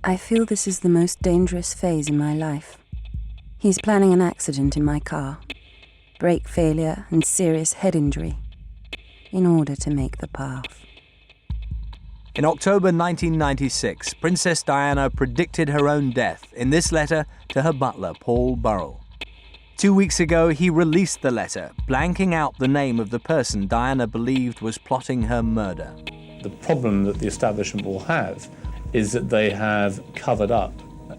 I feel this is the most dangerous phase in my life. He's planning an accident in my car, brake failure and serious head injury, in order to make the path. In October 1996, Princess Diana predicted her own death in this letter to her butler, Paul Burrell. 2 weeks ago, he released the letter, blanking out the name of the person Diana believed was plotting her murder. The problem that the establishment will have is that they have covered up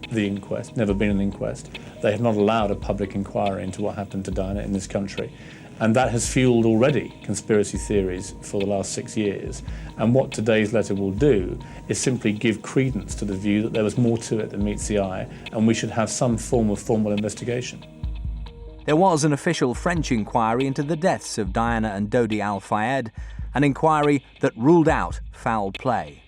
the inquest, never been an inquest. They have not allowed a public inquiry into what happened to Diana in this country. And that has fueled already conspiracy theories for the last 6 years. And what today's letter will do is simply give credence to the view that there was more to it than meets the eye, and we should have some form of formal investigation. There was an official French inquiry into the deaths of Diana and Dodi Al-Fayed, an inquiry that ruled out foul play.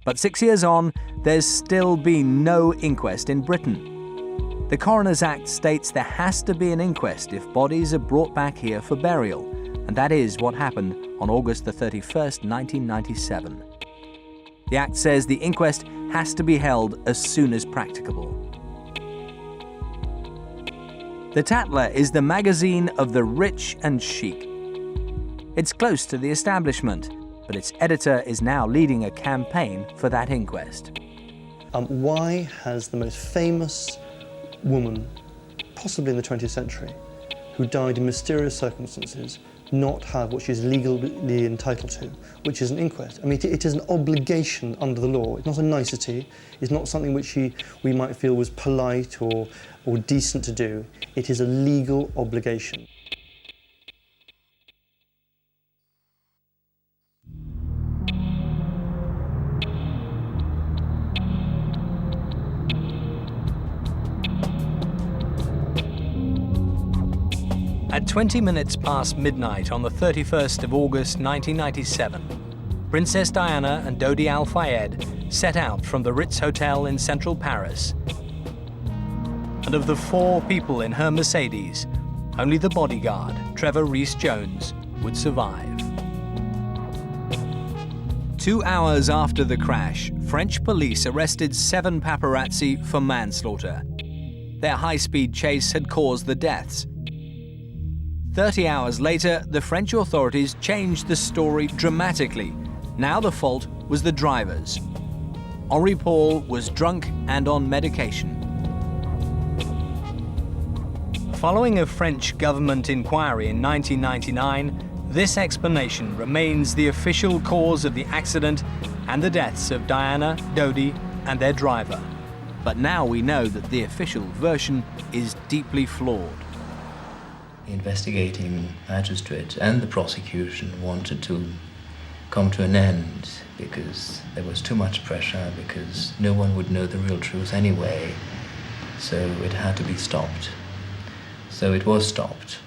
But 6 years on, there's still been no inquest in Britain. The Coroner's Act states there has to be an inquest if bodies are brought back here for burial, and that is what happened on August the 31st, 1997. The Act says the inquest has to be held as soon as practicable. The Tatler is the magazine of the rich and chic. It's close to the establishment, but its editor is now leading a campaign for that inquest. Why has the most famous woman, possibly in the 20th century, who died in mysterious circumstances, not have what she's legally entitled to, which is an inquest? I mean, it is an obligation under the law. It's not a nicety. It's not something which we might feel was polite or decent to do. It is a legal obligation. At 20 minutes past midnight on the 31st of August 1997, Princess Diana and Dodi Al-Fayed set out from the Ritz Hotel in central Paris. And of the 4 people in her Mercedes, only the bodyguard, Trevor Rees-Jones, would survive. 2 hours after the crash, French police arrested 7 paparazzi for manslaughter. Their high-speed chase had caused the deaths. 30 hours later, the French authorities changed the story dramatically. Now the fault was the drivers. Henri Paul was drunk and on medication. Following a French government inquiry in 1999, this explanation remains the official cause of the accident and the deaths of Diana, Dodi, and their driver. But now we know that the official version is deeply flawed. The investigating magistrate and the prosecution wanted to come to an end because there was too much pressure, because no one would know the real truth anyway, so it had to be stopped. So it was stopped,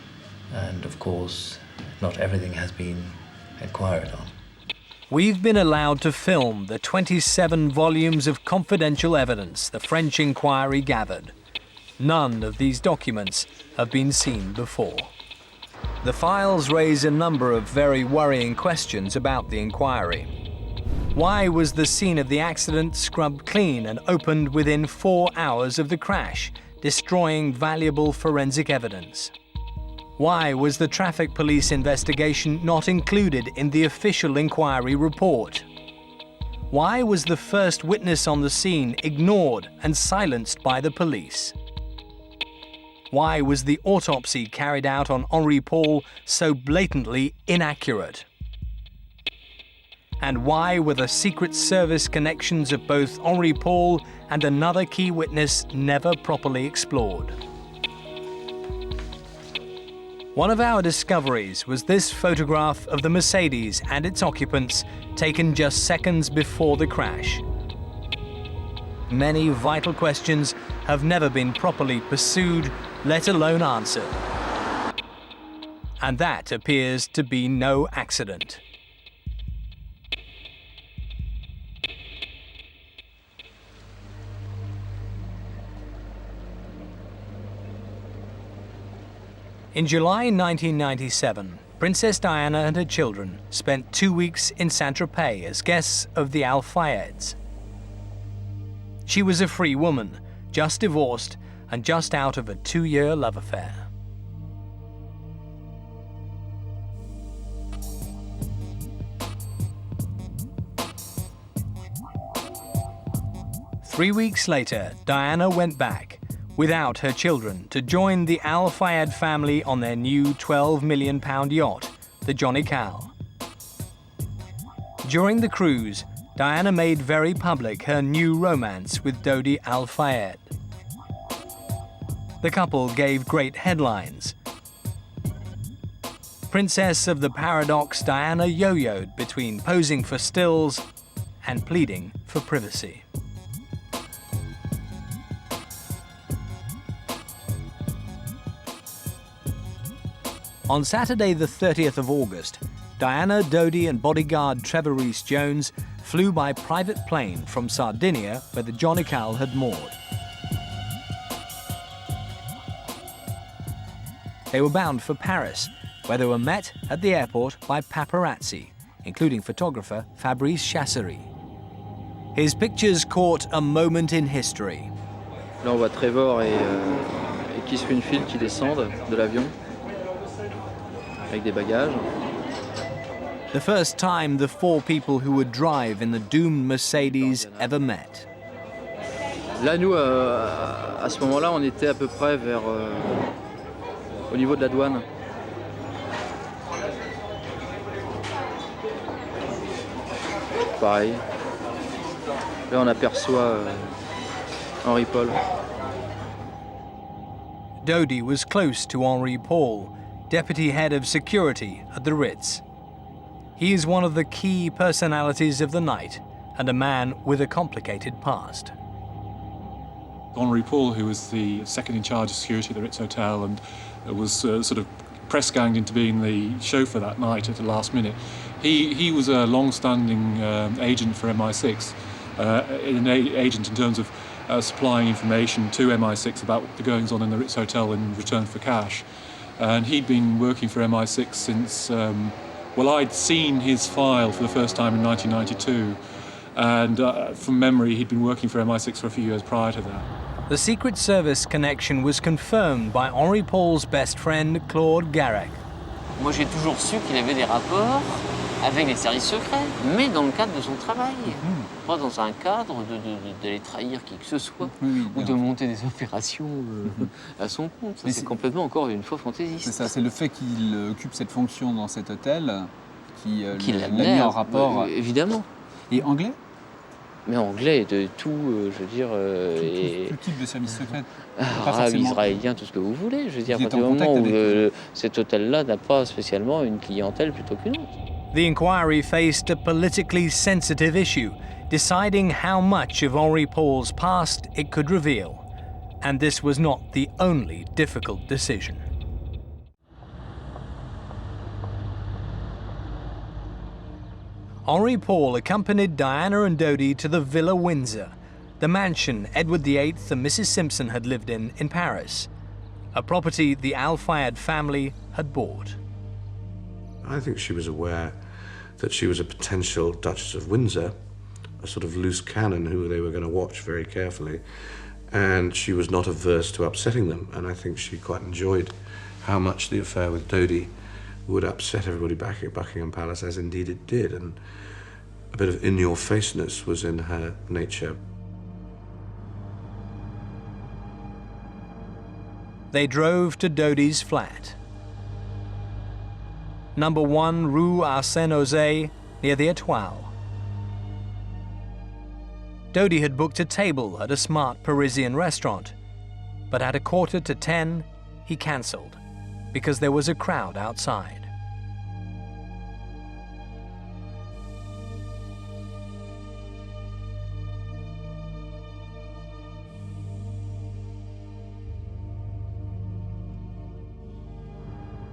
and of course, not everything has been inquired on. We've been allowed to film the 27 volumes of confidential evidence the French inquiry gathered. None of these documents have been seen before. The files raise a number of very worrying questions about the inquiry. Why was the scene of the accident scrubbed clean and opened within 4 hours of the crash, destroying valuable forensic evidence? Why was the traffic police investigation not included in the official inquiry report? Why was the first witness on the scene ignored and silenced by the police? Why was the autopsy carried out on Henri Paul so blatantly inaccurate? And why were the Secret Service connections of both Henri Paul and another key witness never properly explored? One of our discoveries was this photograph of the Mercedes and its occupants taken just seconds before the crash. Many vital questions have never been properly pursued, let alone answered. And that appears to be no accident. In July 1997, Princess Diana and her children spent 2 weeks in Saint-Tropez as guests of the Al-Fayeds. She was a free woman, just divorced and just out of a 2-year love affair. Three weeks later, Diana went back, without her children, to join the Al Fayed family on their new £12 million yacht, the Johnny Cal. During the cruise, Diana made very public her new romance with Dodi Al Fayed. The couple gave great headlines. Princess of the Paradox Diana yo-yoed between posing for stills and pleading for privacy. On Saturday the 30th of August, Diana, Dodi and bodyguard Trevor Rees-Jones flew by private plane from Sardinia, where the Johnny Cal had moored. They were bound for Paris, where they were met at the airport by paparazzi, including photographer Fabrice Chasserie. His pictures caught a moment in history. Là, on voit Trevor et Keith Winfield qui descendent de l'avion avec des bagages. The first time the four people who would drive in the doomed Mercedes ever met. Là, nous, à ce moment-là, on était à peu près vers au niveau de la douane. Pareil. Là, on aperçoit Henri Paul. Dodi was close to Henri Paul, deputy head of security at the Ritz. He is one of the key personalities of the night and a man with a complicated past. Henri Paul, who was the second in charge of security at the Ritz Hotel and was sort of press-ganged into being the chauffeur that night at the last minute, he was a long-standing agent for MI6, an agent in terms of supplying information to MI6 about the goings-on in the Ritz Hotel in return for cash. And he'd been working for MI6 since, well, I'd seen his file for the first time in 1992, and from memory he'd been working for MI6 for a few years prior to that. The Secret Service connection was confirmed by Henri Paul's best friend, Claude Garrec. Moi, j'ai toujours su qu'il avait des rapports avec les services secrets, mais dans le cadre de son travail. Pas dans un cadre d'aller trahir qui que ce soit, ou de monter des opérations à son compte. Ça, c'est complètement encore une fois fantaisiste. C'est ça, c'est le fait qu'il occupe cette fonction dans cet hôtel qui l'a l'amenait mis en rapport. Évidemment. Et anglais? Mais anglais, de tout, je veux dire... Tout type de service secret. Arabe, israélien, tout ce que vous voulez. Je veux dire, à partir du moment où cet hôtel-là n'a pas spécialement une clientèle plutôt qu'une autre. The inquiry faced a politically sensitive issue, deciding how much of Henri Paul's past it could reveal. And this was not the only difficult decision. Henri Paul accompanied Diana and Dodi to the Villa Windsor, the mansion Edward VIII and Mrs. Simpson had lived in Paris, a property the Al Fayed family had bought. I think she was aware that she was a potential Duchess of Windsor, a sort of loose cannon who they were going to watch very carefully, and she was not averse to upsetting them, and I think she quite enjoyed how much the affair with Dodi would upset everybody back at Buckingham Palace, as indeed it did, and a bit of in-your-faceness was in her nature. They drove to Dodi's flat. Number 1 Rue Arsène-Osé, near the Étoile. Dodi had booked a table at a smart Parisian restaurant, but at 9:45, he cancelled because there was a crowd outside.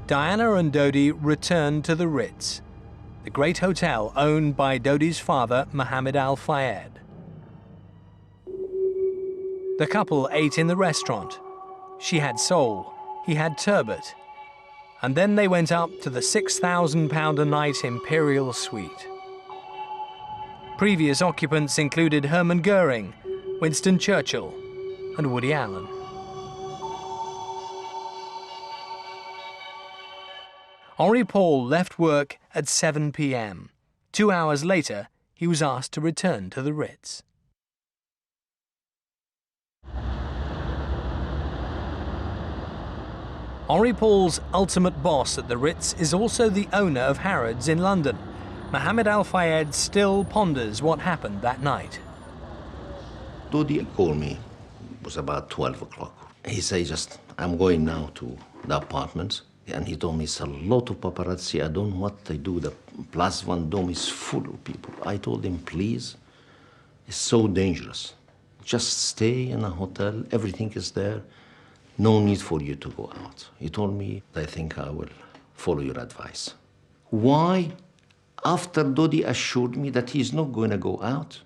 Diana and Dodi returned to the Ritz, the great hotel owned by Dodi's father, Mohammed Al Fayed. The couple ate in the restaurant. She had sole, he had turbot, and then they went up to the £6,000 a night Imperial Suite. Previous occupants included Hermann Goering, Winston Churchill, and Woody Allen. Henri Paul left work at 7 p.m. 2 hours later, he was asked to return to the Ritz. Henri Paul's ultimate boss at the Ritz is also the owner of Harrods in London. Mohammed Al-Fayed still ponders what happened that night. Dodi called me. It was about 12 o'clock. He said, I'm going now to the apartment. And he told me, it's a lot of paparazzi. I don't know what they do. The Place Vendôme is full of people. I told him, please, it's so dangerous. Just stay in a hotel. Everything is there. No need for you to go out. He told me, I think I will follow your advice. Why? After Dodi assured me that he's not going to go out,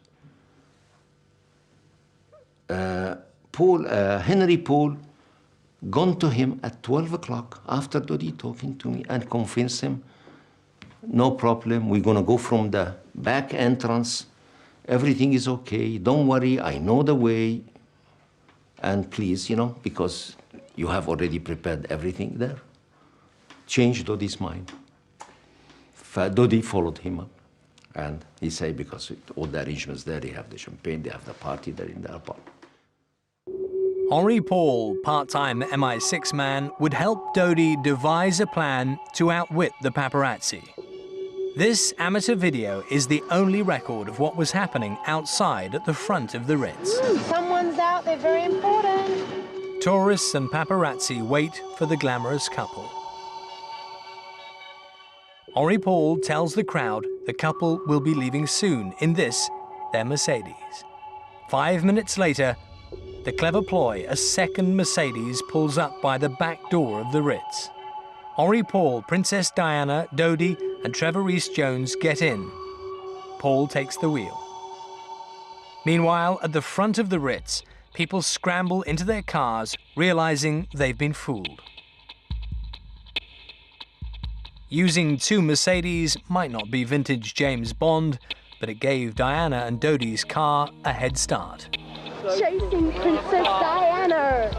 Henry Paul gone to him at 12 o'clock after Dodi talking to me and convinced him, no problem, we're going to go from the back entrance. Everything is okay. Don't worry, I know the way. And please, because you have already prepared everything there, change Dodi's mind. Dodi followed him up. And he said, because all the arrangements there, they have the champagne, they have the party there in the apartment. Henri Paul, part-time MI6 man, would help Dodi devise a plan to outwit the paparazzi. This amateur video is the only record of what was happening outside at the front of the Ritz. Someone's out, they're very important. Tourists and paparazzi wait for the glamorous couple. Henri Paul tells the crowd the couple will be leaving soon in this, their Mercedes. 5 minutes later, the clever ploy, a second Mercedes pulls up by the back door of the Ritz. Henri Paul, Princess Diana, Dodi, and Trevor Rees-Jones get in. Paul takes the wheel. Meanwhile, at the front of the Ritz, people scramble into their cars, realizing they've been fooled. Using two Mercedes might not be vintage James Bond, but it gave Diana and Dodi's car a head start. Chasing Princess Diana!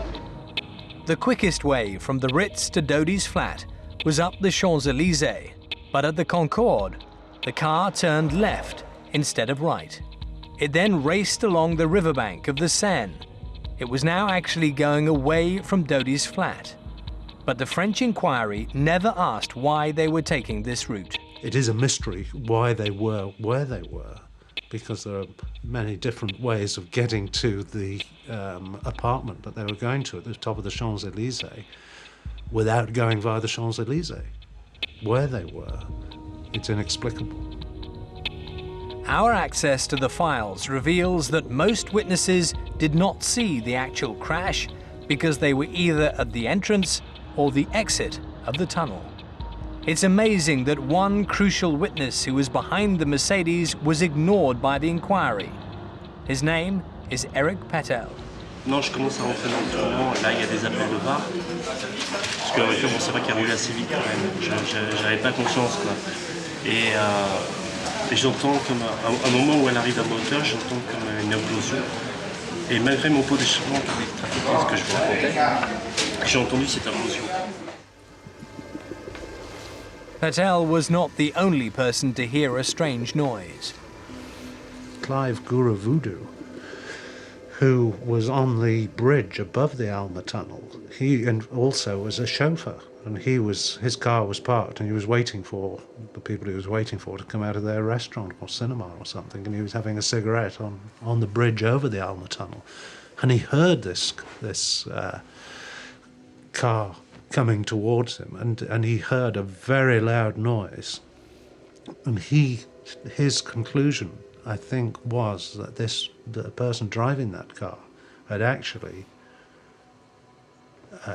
The quickest way from the Ritz to Dodi's flat was up the Champs-Élysées, but at the Concorde, the car turned left instead of right. It then raced along the riverbank of the Seine. It was now actually going away from Dodi's flat. But the French inquiry never asked why they were taking this route. It is a mystery why they were where they were, because there are many different ways of getting to the apartment that they were going to at the top of the Champs-Élysées without going via the Champs-Élysées. Where they were, it's inexplicable. Our access to the files reveals that most witnesses did not see the actual crash because they were either at the entrance or the exit of the tunnel. It's amazing that one crucial witness who was behind the Mercedes was ignored by the inquiry. His name is Eric Patel. Non, je commence à rentrer dans le tournant, là il y a des appels de bar. Parce que la voiture, bon, c'est vrai qu'elle roule assez vite quand même. J'avais pas conscience, quoi. Et j'entends comme, à un moment où elle arrive à ma hauteur, j'entends comme une implosion. Et malgré mon pot d'échappement, tous les trafiquants que je vous racontais, j'ai entendu cette implosion. Patel was not the only person to hear a strange noise. Clive Guravoodoo, who was on the bridge above the Alma tunnel, he also was a chauffeur, and his car was parked, and he was waiting for the people he was waiting for to come out of their restaurant or cinema or something, and he was having a cigarette on the bridge over the Alma tunnel, and he heard this car coming towards him, and he heard a very loud noise, and his conclusion, I think, was that the person driving that car had actually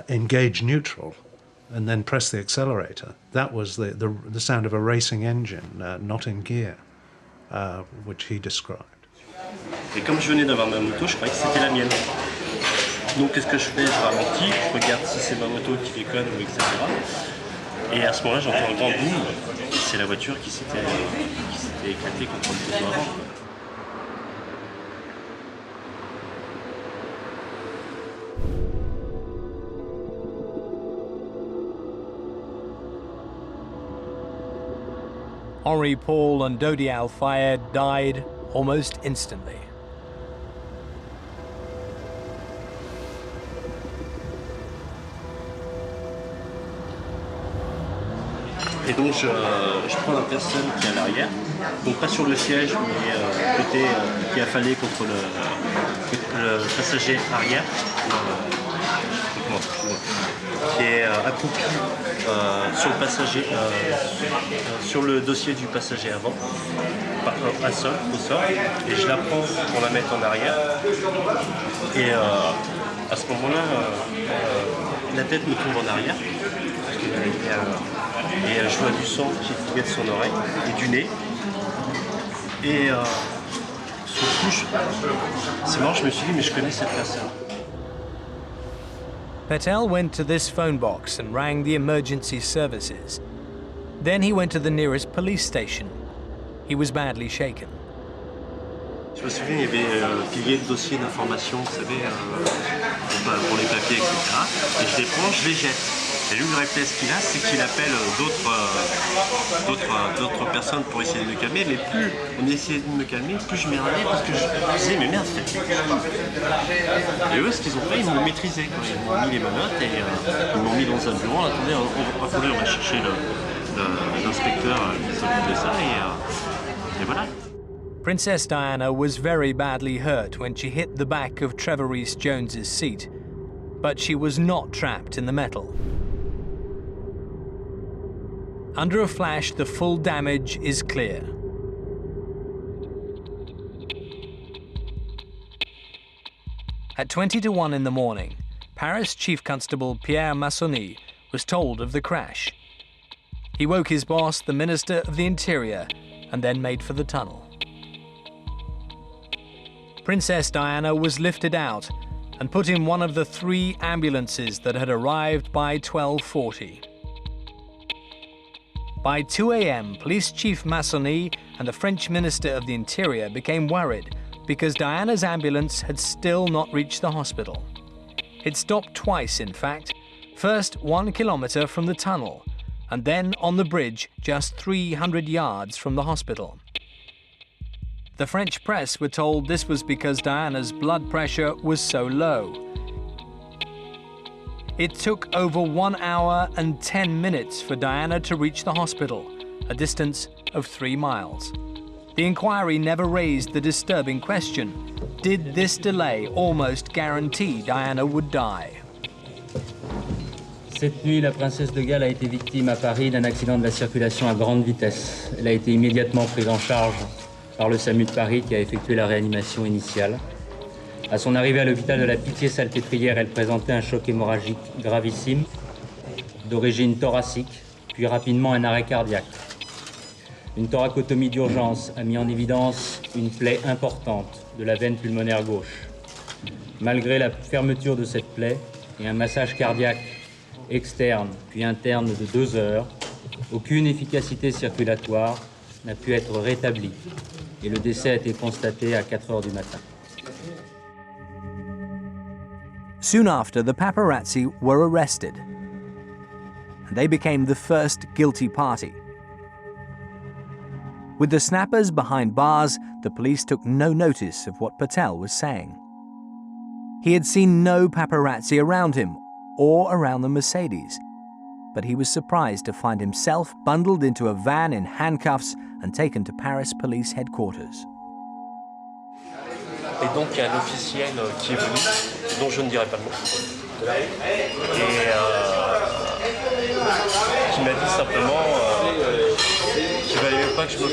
engaged neutral and then pressed the accelerator. That was the sound of a racing engine not in gear, which he described. Et comme je venais d'avoir ma moto, je croyais que c'était la mienne. Donc qu'est-ce que je fais? Je ralentis, je regarde si c'est ma moto qui déconne ou etc. Et à ce moment-là, j'entends un grand boom. C'est la voiture qui s'était éclatée contre le poteau avant. Henri Paul and Dodi Al-Fayed died almost instantly. Et donc je prends la personne qui est à l'arrière, donc pas sur le siège, mais côté qui est affalé contre le passager arrière, qui est accroupi sur le passager, sur le dossier du passager avant, au sol, et je la prends pour la mettre en arrière. Et à ce moment-là, la tête me tombe en arrière. Et je vois du sang qui coulait de son oreille et du nez. Et sur le coup, c'est marrant, je me suis dit, mais je connais cette personne. Patel went to this phone box and rang the emergency services. Then he went to the nearest police station. He was badly shaken. Je me souviens, il y avait un pilier de dossier d'information, vous savez, pour les papiers, etc. Et je les prends, je les jette. Et lui, le réflexe qu'il a, c'est qu'il appelle d'autres personnes pour essayer de me calmer. Mais plus on essayait de me calmer, plus je m'énervais parce que je disais, mais merde, c'est fait. Et eux, ce qu'ils ont fait, ils m'ont maîtrisé. Ils m'ont mis les menottes et ils m'ont mis dans un bureau. Attendez, on va chercher l'inspecteur qui s'occupe de ça. Et voilà. Princess Diana was very badly hurt when she hit the back of Trevor Rees-Jones's seat, but she was not trapped in the metal. Under a flash, the full damage is clear. At 20 to 1 in the morning, Paris Chief Constable Pierre Massonny was told of the crash. He woke his boss, the Minister of the Interior, and then made for the tunnel. Princess Diana was lifted out and put in one of the 3 ambulances that had arrived by 12:40. By 2 a.m., Police Chief Massonny and the French Minister of the Interior became worried because Diana's ambulance had still not reached the hospital. It stopped twice, in fact, first 1 kilometre from the tunnel, and then on the bridge just 300 yards from the hospital. The French press were told this was because Diana's blood pressure was so low. It took over 1 hour and 10 minutes for Diana to reach the hospital, a distance of 3 miles. The inquiry never raised the disturbing question: did this delay almost guarantee Diana would die? Cette nuit, la princesse de Galles a été victime à Paris d'un accident de la circulation à grande vitesse. Elle a été immédiatement prise en charge par le SAMU de Paris qui a effectué la réanimation initiale. À son arrivée à l'hôpital de la Pitié-Salpêtrière, elle présentait un choc hémorragique gravissime, d'origine thoracique, puis rapidement un arrêt cardiaque. Une thoracotomie d'urgence a mis en évidence une plaie importante de la veine pulmonaire gauche. Malgré la fermeture de cette plaie et un massage cardiaque externe puis interne de 2 heures, aucune efficacité circulatoire n'a pu être rétablie et le décès a été constaté à 4 heures du matin. Soon after, the paparazzi were arrested, and they became the first guilty party. With the snappers behind bars, the police took no notice of what Patel was saying. He had seen no paparazzi around him or around the Mercedes, but he was surprised to find himself bundled into a van in handcuffs and taken to Paris police headquarters. Et donc il y a un officiel qui est venu, dont je ne dirai pas le nom, et qui m'a dit simplement qu'il ne valait même pas que je me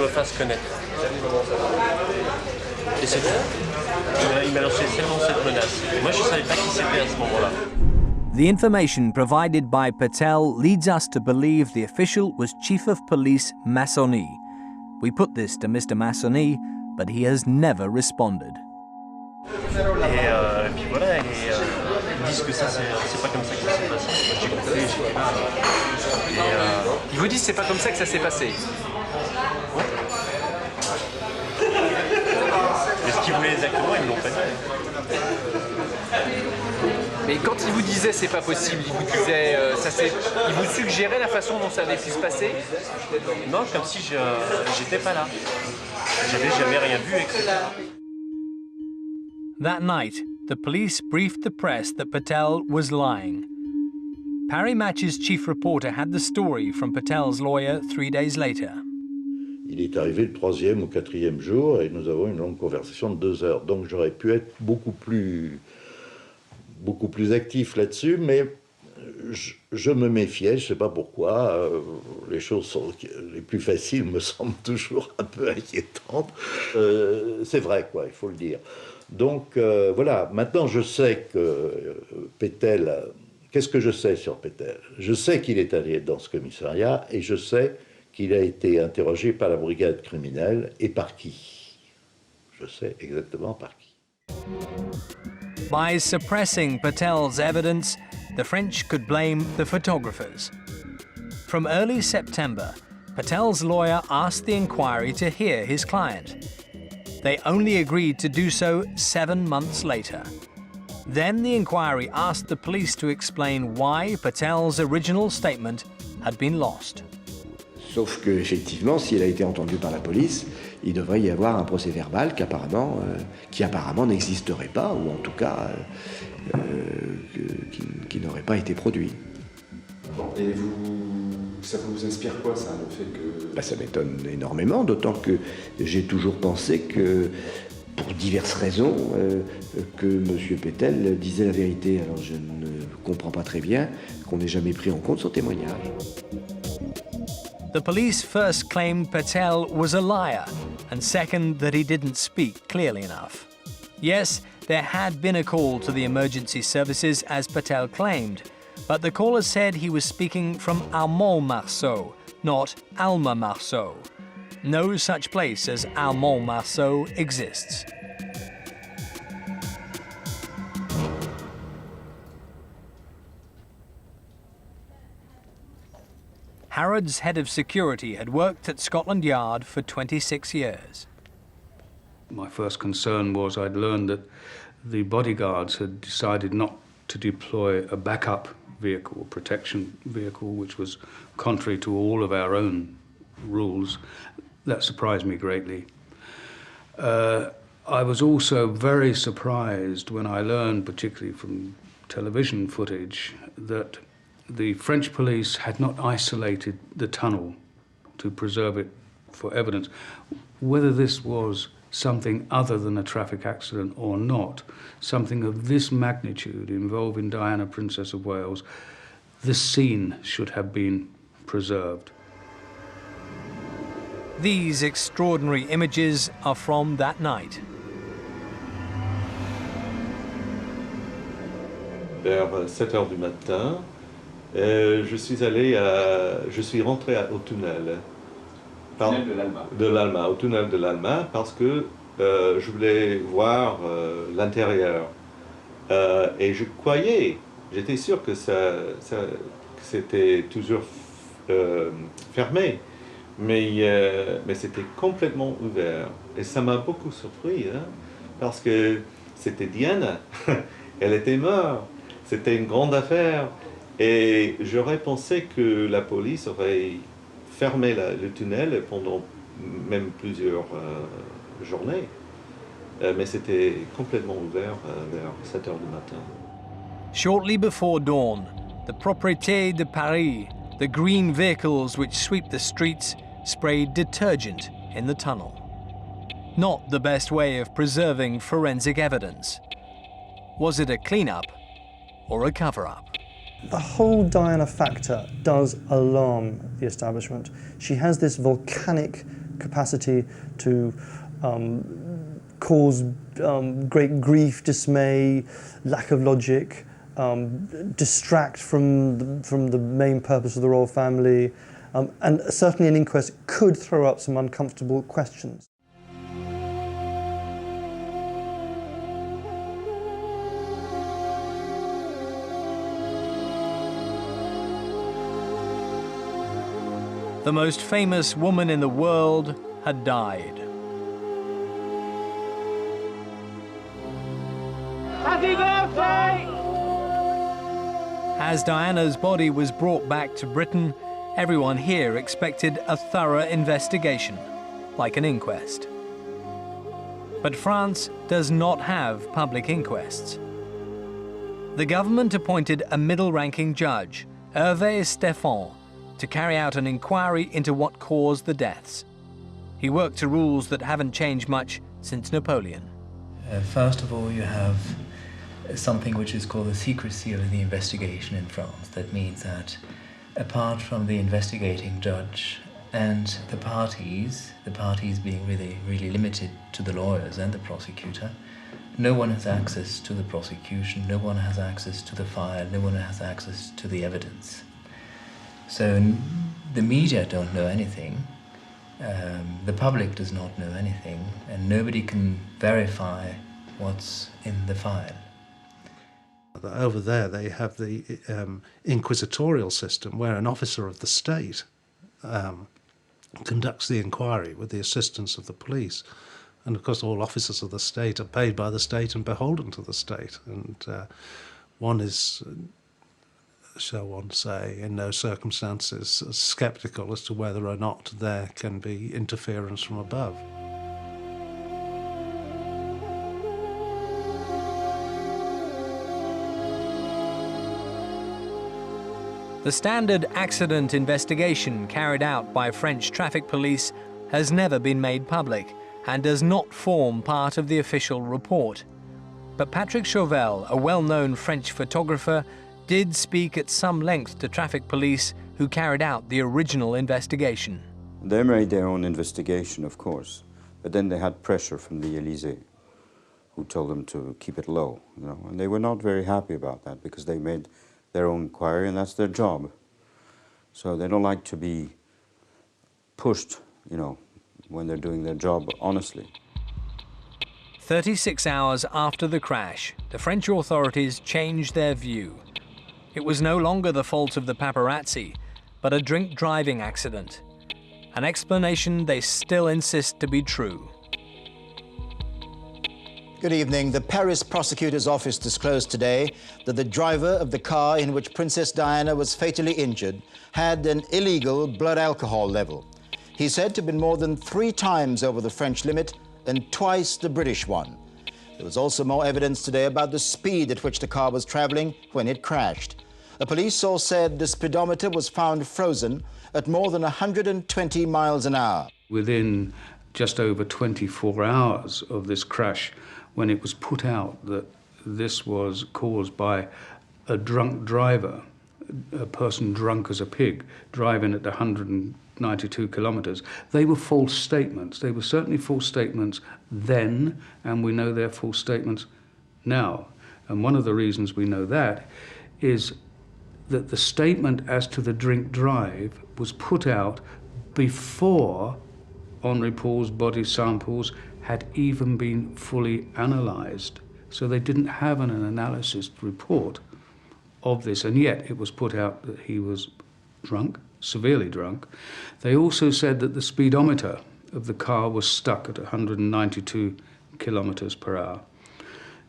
fasse connaître. Et c'est tout. Il m'a lancé seulement cette menace. Moi je ne savais pas qui c'était à ce moment-là. The information provided by Patel leads us to believe the official was Chief of Police Massonny. We put this to Mr. Massonny, but he has never responded. Et puis voilà, ils disent que ça c'est pas comme ça que ça s'est passé. J'ai compris, j'étais là. Ils vous disent c'est pas comme ça que ça s'est passé. Ouais. Mais ce qu'ils voulaient exactement, ils ne l'ont pas dit. Mais quand il vous disait c'est pas possible, il vous disait il vous suggérait la façon dont ça avait pu se passer? Non, comme si j'étais pas là. J'avais jamais rien vu, etc. That night, the police briefed the press that Patel was lying. Paris Match's chief reporter had the story from Patel's lawyer 3 days later. Il est arrivé le 3e ou 4e jour et nous avons une longue conversation de 2 heures. Donc j'aurais pu être beaucoup plus actif là-dessus, mais je me méfiais, je ne sais pas pourquoi. Les choses les plus faciles me semblent toujours un peu inquiétantes. C'est vrai, quoi, il faut le dire. Donc voilà, maintenant je sais que Patel... Qu'est-ce que je sais sur Patel? Je sais qu'il est allé dans ce commissariat et je sais qu'il a été interrogé par la brigade criminelle et par qui. Je sais exactement par qui. By suppressing Patel's evidence, the French could blame the photographers. From early September, Patel's lawyer asked the inquiry to hear his client. They only agreed to do so 7 months later. Then the inquiry asked the police to explain why Patel's original statement had been lost. Sauf que, effectivement, s'il a été entendu par la police, il devrait y avoir un procès verbal qui apparemment n'existerait pas, ou en tout cas qui n'aurait pas été produit. Et ça vous inspire quoi, ça, le fait que... Ça m'étonne énormément, d'autant que j'ai toujours pensé que, pour diverses raisons, que M. Patel disait la vérité. Alors je ne comprends pas très bien qu'on n'ait jamais pris en compte son témoignage. The police first claimed Patel was a liar, and second that he didn't speak clearly enough. Yes, there had been a call to the emergency services as Patel claimed, but the caller said he was speaking from Almont-Marceau, not Alma-Marceau. No such place as Almont-Marceau exists. Harrods' head of security had worked at Scotland Yard for 26 years. My first concern was I'd learned that the bodyguards had decided not to deploy a backup vehicle, protection vehicle, which was contrary to all of our own rules. That surprised me greatly. I was also very surprised when I learned, particularly from television footage, that the French police had not isolated the tunnel to preserve it for evidence. Whether this was something other than a traffic accident or not, something of this magnitude involving Diana, Princess of Wales, this scene should have been preserved. These extraordinary images are from that night. Vers 7 heures du matin, je suis rentré au tunnel. De l'Alma, au tunnel de l'Alma, parce que je voulais voir l'intérieur. Et je croyais, j'étais sûr que c'était toujours fermé, mais c'était complètement ouvert. Et ça m'a beaucoup surpris, hein, parce que c'était Diana, elle était morte, c'était une grande affaire. Et j'aurais pensé que la police aurait fermé le tunnel pendant même plusieurs journées. Mais c'était complètement ouvert vers 7 heures du matin. Shortly before dawn, the Propriété de Paris, the green vehicles which sweep the streets, sprayed detergent in the tunnel. Not the best way of preserving forensic evidence. Was it a clean-up or a cover-up? The whole Diana factor does alarm the establishment. She has this volcanic capacity to cause great grief, dismay, lack of logic, distract from the main purpose of the royal family, and certainly an inquest could throw up some uncomfortable questions. The most famous woman in the world had died. Happy birthday! As Diana's body was brought back to Britain, everyone here expected a thorough investigation, like an inquest. But France does not have public inquests. The government appointed a middle-ranking judge, Hervé Stéphan, to carry out an inquiry into what caused the deaths. He worked to rules that haven't changed much since Napoleon. First of all, you have something which is called the secrecy of the investigation in France. That means that apart from the investigating judge and the parties being really limited to the lawyers and the prosecutor, no one has access to the prosecution, no one has access to the file, no one has access to the evidence. So the media don't know anything, the public does not know anything, and nobody can verify what's in the file. Over there they have the inquisitorial system where an officer of the state conducts the inquiry with the assistance of the police. And of course all officers of the state are paid by the state and beholden to the state. And one is, shall one say, in no circumstances sceptical as to whether or not there can be interference from above. The standard accident investigation carried out by French traffic police has never been made public and does not form part of the official report. But Patrick Chauvel, a well-known French photographer, did speak at some length to traffic police who carried out the original investigation. They made their own investigation, of course, but then they had pressure from the Élysée, who told them to keep it low, you know, and they were not very happy about that because they made their own inquiry and that's their job. So they don't like to be pushed, you know, when they're doing their job honestly. 36 hours after the crash, the French authorities changed their view. It was no longer the fault of the paparazzi, but a drink-driving accident. An explanation they still insist to be true. Good evening. The Paris prosecutor's office disclosed today that the driver of the car in which Princess Diana was fatally injured had an illegal blood alcohol level. He's said to have been more than 3 times over the French limit and twice the British one. There was also more evidence today about the speed at which the car was traveling when it crashed. A police source said the speedometer was found frozen at more than 120 miles an hour. Within just over 24 hours of this crash, when it was put out that this was caused by a drunk driver, a person drunk as a pig, driving at 192 kilometres, they were false statements. They were certainly false statements then, and we know they're false statements now. And one of the reasons we know that is that the statement as to the drink drive was put out before Henri Paul's body samples had even been fully analysed. So they didn't have an analysis report of this, and yet it was put out that he was drunk, severely drunk. They also said that the speedometer of the car was stuck at 192 kilometres per hour.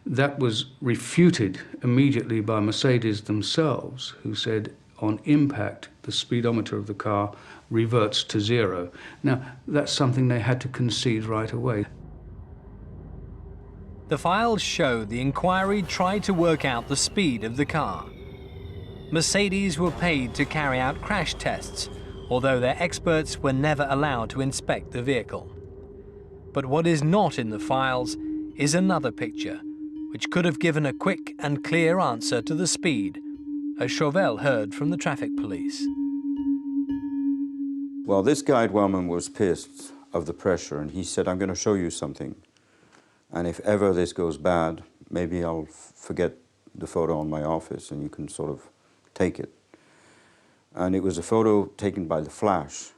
That was refuted immediately by Mercedes themselves, who said on impact the speedometer of the car reverts to 0. Now, that's something they had to concede right away. The files show the inquiry tried to work out the speed of the car. Mercedes were paid to carry out crash tests, although their experts were never allowed to inspect the vehicle. But what is not in the files is another picture, which could have given a quick and clear answer to the speed, as Chauvel heard from the traffic police. Well, this guide wellman was pissed of the pressure, and he said, I'm going to show you something. And if ever this goes bad, maybe I'll forget the photo on my office and you can sort of take it. And it was a photo taken by the flash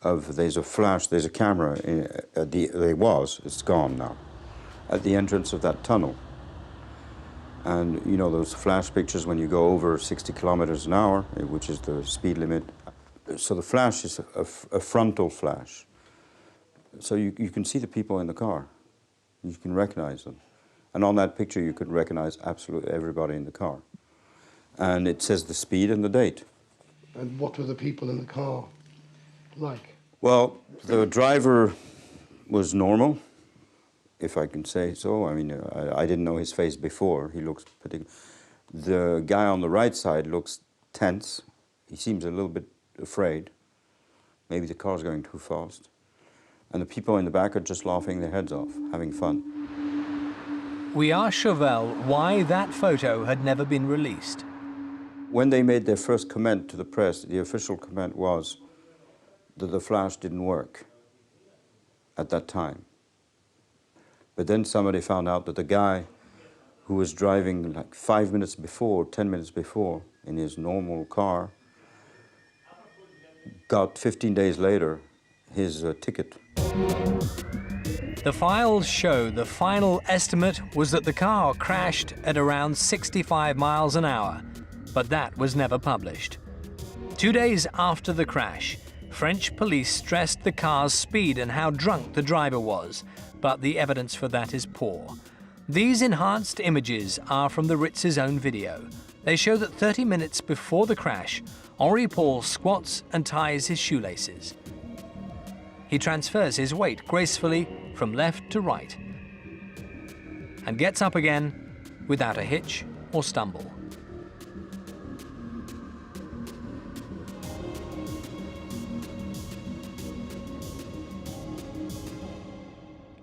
of, there's a camera, it's gone now, at the entrance of that tunnel. And you know those flash pictures when you go over 60 kilometers an hour, which is the speed limit. So the flash is a frontal flash. So you can see the people in the car. You can recognize them. And on that picture, you could recognize absolutely everybody in the car. And it says the speed and the date. And what were the people in the car like? Well, the driver was normal, if I can say so. I mean, I didn't know his face before. He looks particular. The guy on the right side looks tense. He seems a little bit afraid. Maybe the car's going too fast. And the people in the back are just laughing their heads off, having fun. We asked Chauvel why that photo had never been released. When they made their first comment to the press, the official comment was that the flash didn't work at that time. But then somebody found out that the guy who was driving like 5 minutes before, 10 minutes before, in his normal car, got 15 days later his ticket. The files show the final estimate was that the car crashed at around 65 miles an hour, but that was never published. 2 days after the crash, French police stressed the car's speed and how drunk the driver was, but the evidence for that is poor. These enhanced images are from the Ritz's own video. They show that 30 minutes before the crash, Henri Paul squats and ties his shoelaces. He transfers his weight gracefully from left to right and gets up again without a hitch or stumble.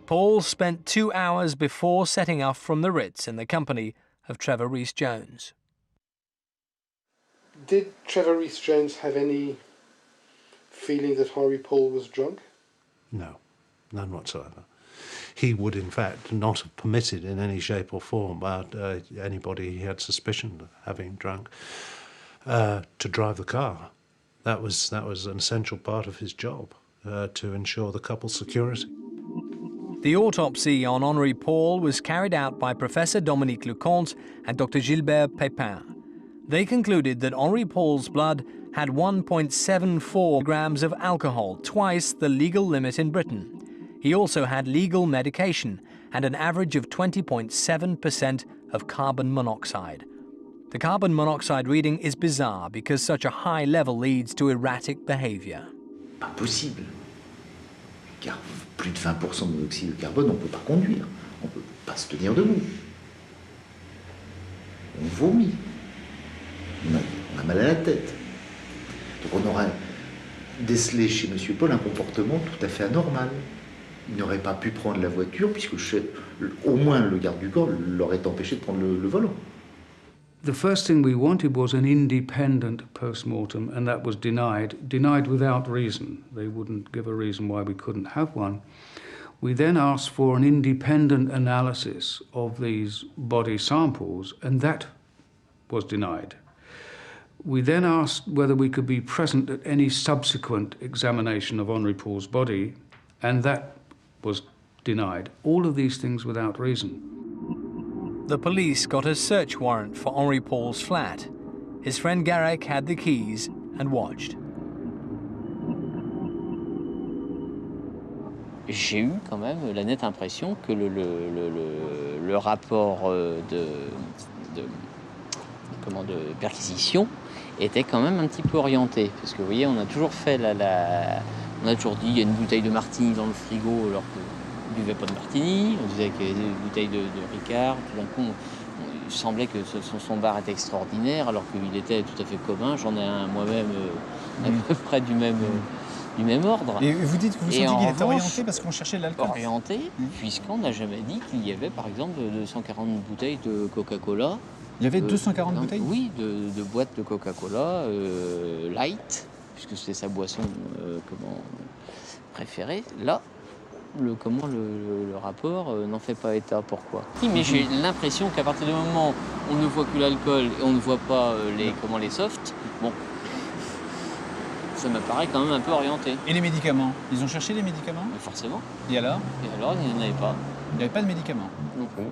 Paul spent 2 hours before setting off from the Ritz in the company of Trevor Rees-Jones. Did Trevor Rees-Jones have any feeling that Henri Paul was drunk? No, none whatsoever. He would, in fact, not have permitted in any shape or form anybody he had suspicion of having drunk to drive the car. That was an essential part of his job, to ensure the couple's security. The autopsy on Henri Paul was carried out by Professor Dominique Leconte and Dr. Gilbert Pépin. They concluded that Henri Paul's blood had 1.74 grams of alcohol, twice the legal limit in Britain. He also had legal medication and an average of 20.7% of carbon monoxide. The carbon monoxide reading is bizarre because such a high level leads to erratic behavior. Pas possible. Car plus de 20% de monoxyde de carbone, on ne peut pas conduire. On ne peut pas se tenir debout. On vomit. On a mal à la tête. Donc on aurait décelé chez M. Paul un comportement tout à fait anormal. Il n'aurait pas pu prendre la voiture puisque au moins le garde du corps l'aurait empêché de prendre le volant. The first thing we wanted was an independent post-mortem, and that was denied without reason. They wouldn't give a reason why we couldn't have one. We then asked for an independent analysis of these body samples, and that was denied. We then asked whether we could be present at any subsequent examination of Henri Paul's body, and that was denied. All of these things without reason. The police got a search warrant for Henri Paul's flat. His friend Garrick had the keys and watched. J'ai eu quand même la nette impression que le rapport de perquisition était quand même un petit peu orienté. Parce que vous voyez, on a toujours fait on a toujours dit il y a une bouteille de martini dans le frigo alors qu'on ne buvait pas de martini. On disait qu'il y avait une bouteille de Ricard. Tout d'un coup, il semblait que son bar était extraordinaire alors qu'il était tout à fait commun. J'en ai un moi-même à peu près du même ordre. Et vous dites que vous sentez qu'il était orienté parce qu'on cherchait de l'alcool. Orienté, puisqu'on n'a jamais dit qu'il y avait par exemple 240 bouteilles de Coca-Cola. Il y avait 240 bouteilles? Oui, de boîtes de Coca-Cola light, puisque c'était sa boisson préférée. Là, le rapport n'en fait pas état. Pourquoi? Mais j'ai l'impression qu'à partir du moment où on ne voit que l'alcool et on ne voit pas les softs, bon, ça me paraît quand même un peu orienté. Et les médicaments? Ils ont cherché les médicaments? Forcément. Et alors? Et alors, il n'y en avait pas. Il n'y avait pas de médicaments? Non plus.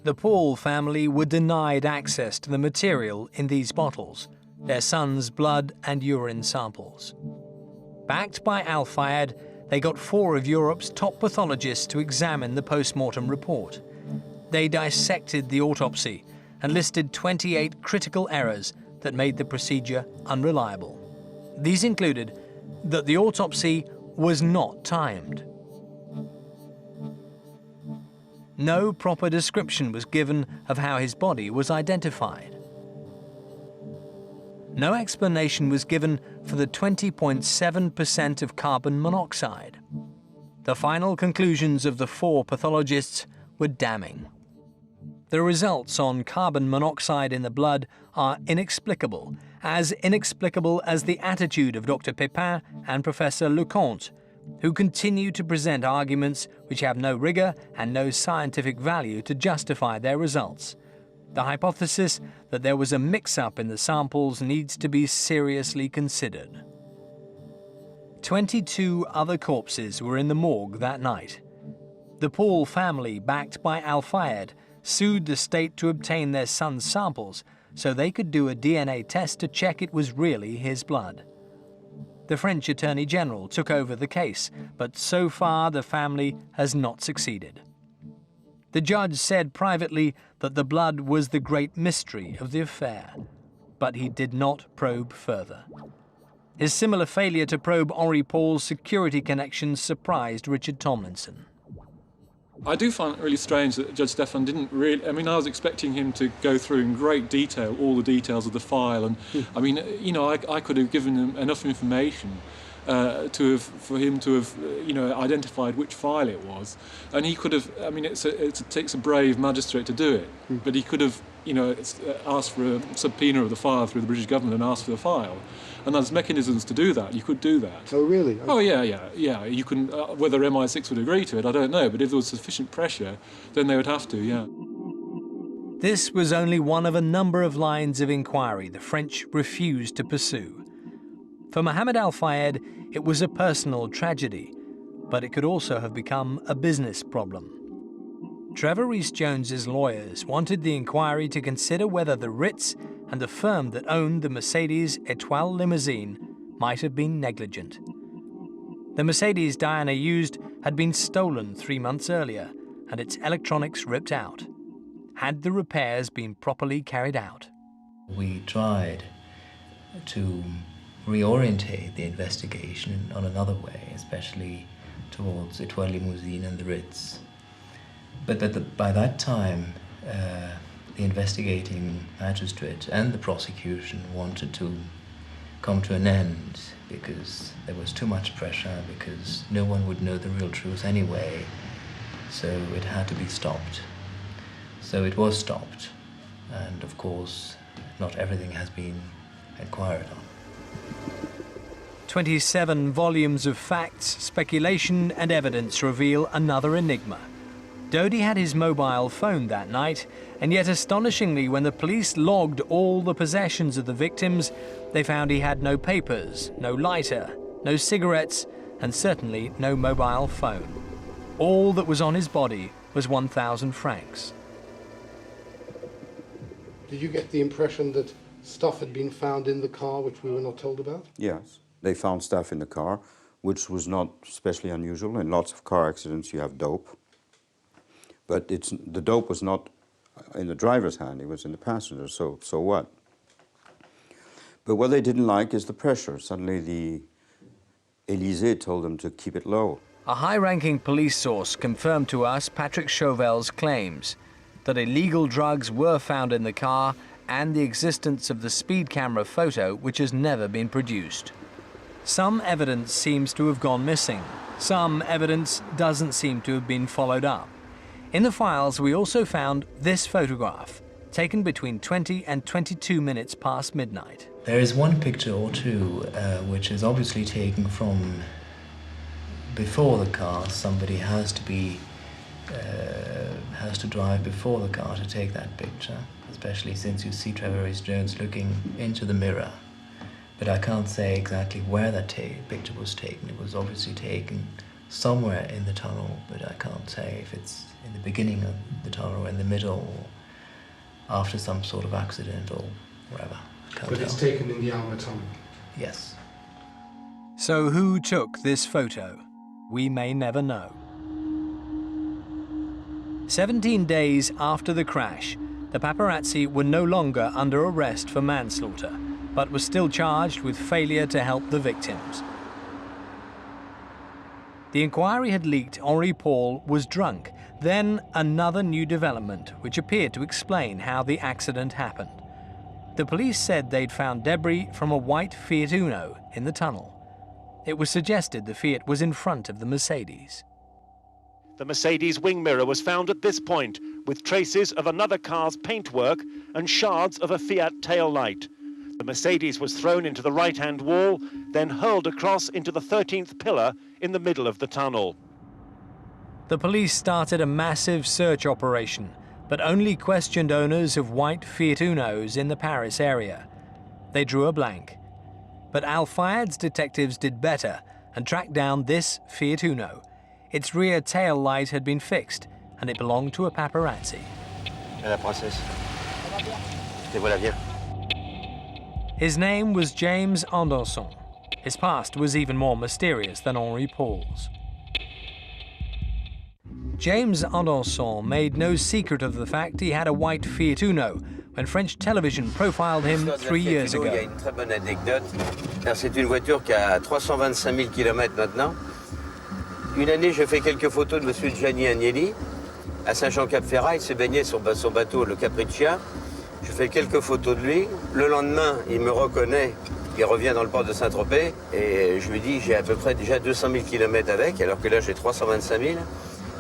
The Paul family were denied access to the material in these bottles, their son's blood and urine samples. Backed by Al-Fayed, they got 4 of Europe's top pathologists to examine the post-mortem report. They dissected the autopsy and listed 28 critical errors that made the procedure unreliable. These included that the autopsy was not timed. No proper description was given of how his body was identified. No explanation was given for the 20.7% of carbon monoxide. The final conclusions of the 4 pathologists were damning. The results on carbon monoxide in the blood are inexplicable as the attitude of Dr. Pepin and Professor Leconte, who continue to present arguments which have no rigor and no scientific value to justify their results. The hypothesis that there was a mix-up in the samples needs to be seriously considered. 22 other corpses were in the morgue that night. The Paul family, backed by Al-Fayed, sued the state to obtain their son's samples so they could do a DNA test to check it was really his blood. The French Attorney General took over the case, but so far the family has not succeeded. The judge said privately that the blood was the great mystery of the affair, but he did not probe further. His similar failure to probe Henri Paul's security connections surprised Richard Tomlinson. I do find it really strange that Judge Stephan didn't really... I mean, I was expecting him to go through in great detail all the details of the file, and I mean, you know, I could have given him enough information for him to have, you know, identified which file it was, and he could have. I mean, it takes a brave magistrate to do it, but he could have, you know, asked for a subpoena of the file through the British government and asked for the file. And there's mechanisms to do that. You could do that. Oh, really? Oh, yeah. You can. Whether MI6 would agree to it, I don't know. But if there was sufficient pressure, then they would have to, yeah. This was only one of a number of lines of inquiry the French refused to pursue. For Mohammed Al-Fayed, it was a personal tragedy, but it could also have become a business problem. Trevor Rees-Jones's lawyers wanted the inquiry to consider whether the Ritz and the firm that owned the Mercedes Étoile limousine might have been negligent. The Mercedes Diana used had been stolen 3 months earlier and its electronics ripped out. Had the repairs been properly carried out? We tried to reorientate the investigation on another way, especially towards Étoile Limousine and the Ritz. But by that time, the investigating magistrate and the prosecution wanted to come to an end because there was too much pressure, because no one would know the real truth anyway, so it had to be stopped. So it was stopped, and of course, not everything has been inquired on. 27 volumes of facts, speculation and evidence reveal another enigma. Dodi had his mobile phone that night, and yet astonishingly, when the police logged all the possessions of the victims, they found he had no papers, no lighter, no cigarettes, and certainly no mobile phone. All that was on his body was 1,000 francs. Did you get the impression that stuff had been found in the car which we were not told about? Yes, they found stuff in the car, which was not especially unusual. In lots of car accidents you have dope. But the dope was not in the driver's hand, it was in the passenger, so what? But what they didn't like is the pressure. Suddenly the Élysée told them to keep it low. A high-ranking police source confirmed to us Patrick Chauvel's claims that illegal drugs were found in the car and the existence of the speed camera photo, which has never been produced. Some evidence seems to have gone missing. Some evidence doesn't seem to have been followed up. In the files, we also found this photograph, taken between 20 and 22 minutes past midnight. There is one picture or two which is obviously taken from before the car. Somebody has to drive before the car to take that picture, especially since you see Trevor Rees-Jones looking into the mirror. But I can't say exactly where that picture was taken. It was obviously taken somewhere in the tunnel, but I can't say if it's in the beginning of the tunnel or in the middle or after some sort of accident or wherever. But it's taken in the Alma tunnel? Yes. So who took this photo? We may never know. 17 days after the crash, The paparazzi were no longer under arrest for manslaughter, but were still charged with failure to help the victims. The inquiry had leaked Henri Paul was drunk. Then another new development, which appeared to explain how the accident happened. The police said they'd found debris from a white Fiat Uno in the tunnel. It was suggested the Fiat was in front of the Mercedes. The Mercedes wing mirror was found at this point, with traces of another car's paintwork and shards of a Fiat tail light. The Mercedes was thrown into the right-hand wall, then hurled across into the 13th pillar in the middle of the tunnel. The police started a massive search operation, but only questioned owners of white Fiat Unos in the Paris area. They drew a blank. But Al Fayed's detectives did better and tracked down this Fiat Uno. Its rear tail light had been fixed, and it belonged to a paparazzi. La princesse. Te voilà bien. His name was James Anderson. His past was even more mysterious than Henri Paul's. James Anderson made no secret of the fact he had a white Fiat Uno when French television profiled him 3 years ago. Il y a une très bonne anecdote. C'est une voiture qui a 325 000 km maintenant. Une année, je fais quelques photos de M. Gianni Agnelli à Saint-Jean-Cap-Ferrat. Il se baignait sur son bateau, le Capriccia. Je fais quelques photos de lui. Le lendemain, il me reconnaît. Il revient dans le port de Saint-Tropez. Et je lui dis, j'ai à peu près déjà 200 000 km avec, alors que là, j'ai 325 000.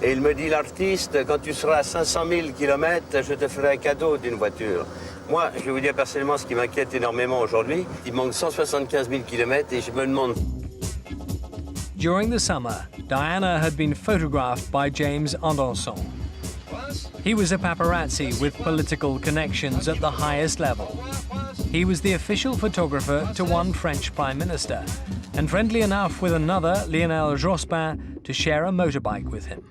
Et il me dit, l'artiste, quand tu seras à 500 000 km, je te ferai un cadeau d'une voiture. Moi, je vais vous dire personnellement ce qui m'inquiète énormément aujourd'hui. Il manque 175 000 km et je me demande... During the summer, Diana had been photographed by James Anderson. He was a paparazzi with political connections at the highest level. He was the official photographer to one French prime minister, and friendly enough with another, Lionel Jospin, to share a motorbike with him.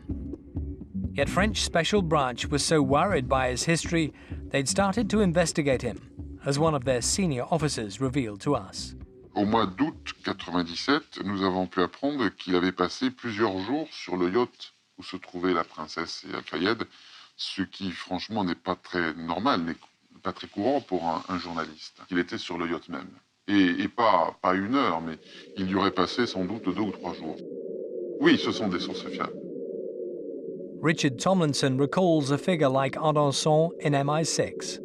Yet French Special Branch was so worried by his history, they'd started to investigate him, as one of their senior officers revealed to us. Au mois d'août 97, nous avons pu apprendre qu'il avait passé plusieurs jours sur le yacht où se trouvait la princesse et Al-Fayed, ce qui franchement n'est pas très normal, n'est pas très courant pour un journaliste. Il était sur le yacht même. Et pas 1 heure, mais il y aurait passé sans doute 2 ou 3 jours. Oui, ce sont des sources fiables. Richard Tomlinson recalls a figure like Anderson in MI6.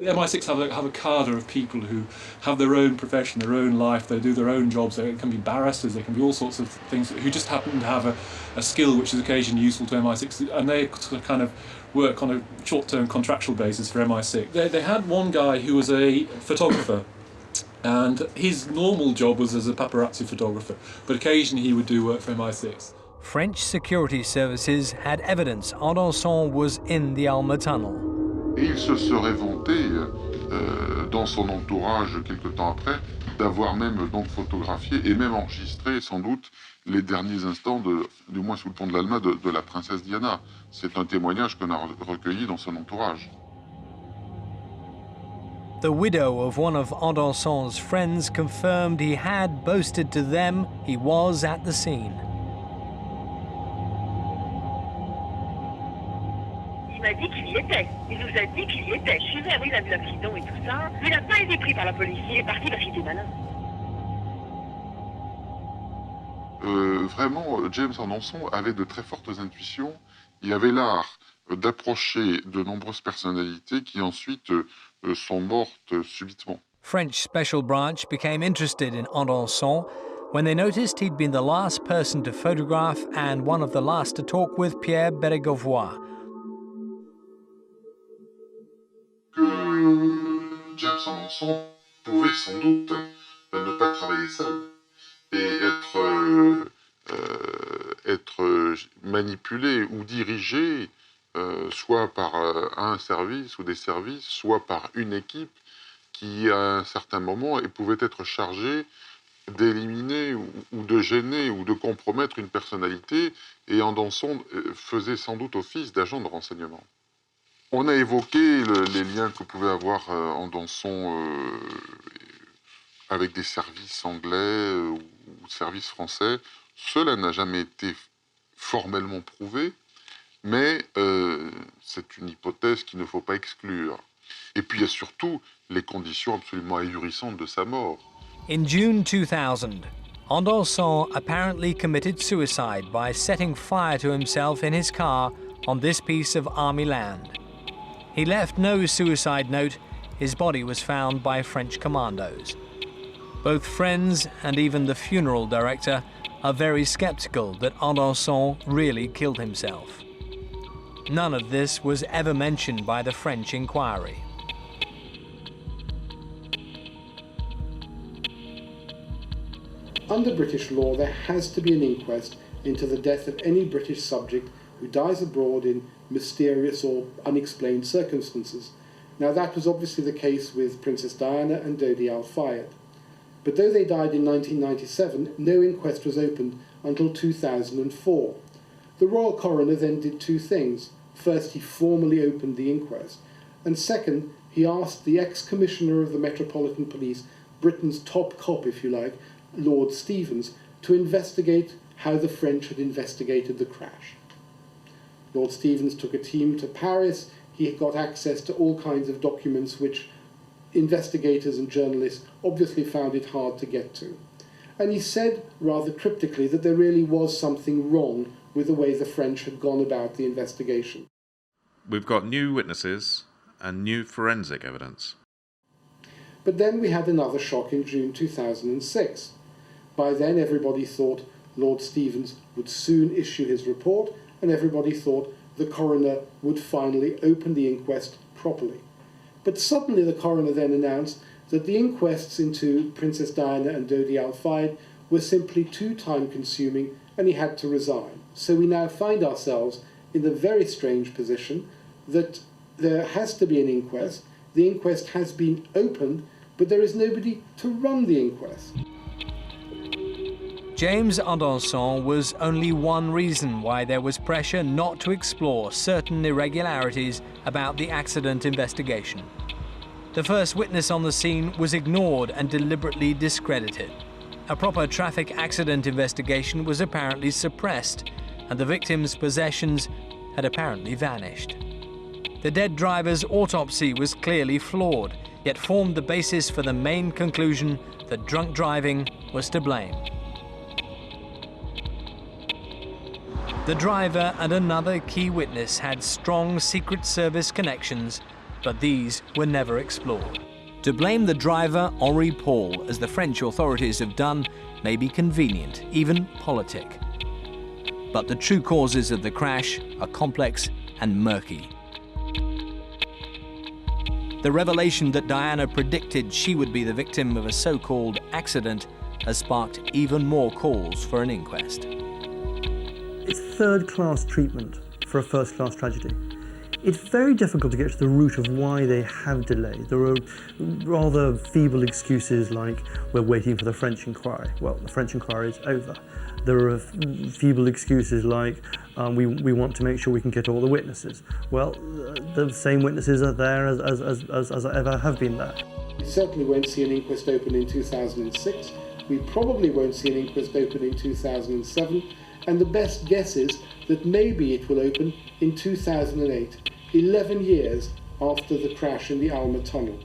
The MI6 have a cadre of people who have their own profession, their own life, they do their own jobs. They can be barristers, they can be all sorts of things, who just happen to have a skill which is occasionally useful to MI6, and they kind of work on a short-term contractual basis for MI6. They had one guy who was a photographer, and his normal job was as a paparazzi photographer, but occasionally he would do work for MI6. French security services had evidence Anderson was in the Alma tunnel. Et il se serait vanté, dans son entourage quelque temps après, d'avoir même donc photographié et même enregistré sans doute les derniers instants, du moins sous le pont de l'Alma, de la princesse Diana. C'est un témoignage qu'on a recueilli dans son entourage. The widow of one of Anderson's friends confirmed he had boasted to them he was at the scene. Il m'a dit qu'il y était. Il nous a dit qu'il y était. Je suis venu, il a vu l'accident et tout ça. Mais il n'a pas été pris par la police. Il est parti parce qu'il était malin. Vraiment, James Anderson avait de très fortes intuitions. Il avait l'art d'approcher de nombreuses personnalités qui ensuite sont mortes subitement. French Special Branch became interested in Anderson when they noticed he'd been the last person to photograph and one of the last to talk with Pierre Bérégovoy. James Anderson pouvait sans doute ne pas travailler seul et être manipulé ou dirigé soit par un service ou des services, soit par une équipe qui, à un certain moment, pouvait être chargée d'éliminer ou de gêner ou de compromettre une personnalité, et Anderson faisait sans doute office d'agent de renseignement. On a évoqué les liens que pouvait avoir Anderson avec des services anglais ou services français. Cela n'a jamais été formellement prouvé, Mais c'est une hypothèse qu'il ne faut pas exclure. Et puis il y a surtout les conditions absolument ahurissantes de sa mort. In June 2000, Anderson apparently committed suicide by setting fire to himself in his car on this piece of army land. He left no suicide note. His body was found by French commandos. Both friends and even the funeral director are very skeptical that Anderson really killed himself. None of this was ever mentioned by the French inquiry. Under British law, there has to be an inquest into the death of any British subject who dies abroad in mysterious or unexplained circumstances. Now, that was obviously the case with Princess Diana and Dodi Al-Fayed. But though they died in 1997, no inquest was opened until 2004. The royal coroner then did two things. First, he formally opened the inquest, and second, he asked the ex-commissioner of the Metropolitan Police, Britain's top cop, if you like, Lord Stevens, to investigate how the French had investigated the crash. Lord Stevens took a team to Paris. He got access to all kinds of documents which investigators and journalists obviously found it hard to get to. And he said, rather cryptically, that there really was something wrong with the way the French had gone about the investigation. We've got new witnesses and new forensic evidence. But then we had another shock in June 2006. By then everybody thought Lord Stevens would soon issue his report, and everybody thought the coroner would finally open the inquest properly. But suddenly the coroner then announced that the inquests into Princess Diana and Dodi Al-Fayed were simply too time-consuming, and he had to resign. So we now find ourselves in the very strange position that there has to be an inquest. The inquest has been opened, but there is nobody to run the inquest. James Anderson was only one reason why there was pressure not to explore certain irregularities about the accident investigation. The first witness on the scene was ignored and deliberately discredited. A proper traffic accident investigation was apparently suppressed, and the victim's possessions had apparently vanished. The dead driver's autopsy was clearly flawed, yet formed the basis for the main conclusion that drunk driving was to blame. The driver and another key witness had strong Secret Service connections, but these were never explored. To blame the driver, Henri Paul, as the French authorities have done, may be convenient, even politic. But the true causes of the crash are complex and murky. The revelation that Diana predicted she would be the victim of a so-called accident has sparked even more calls for an inquest. It's third-class treatment for a first-class tragedy. It's very difficult to get to the root of why they have delayed. There are rather feeble excuses like, we're waiting for the French inquiry. Well, the French inquiry is over. There are feeble excuses like, we want to make sure we can get all the witnesses. Well, the same witnesses are there as ever have been there. We certainly won't see an inquest open in 2006. We probably won't see an inquest open in 2007. And the best guess is that maybe it will open in 2008, 11 years after the crash in the Alma tunnel.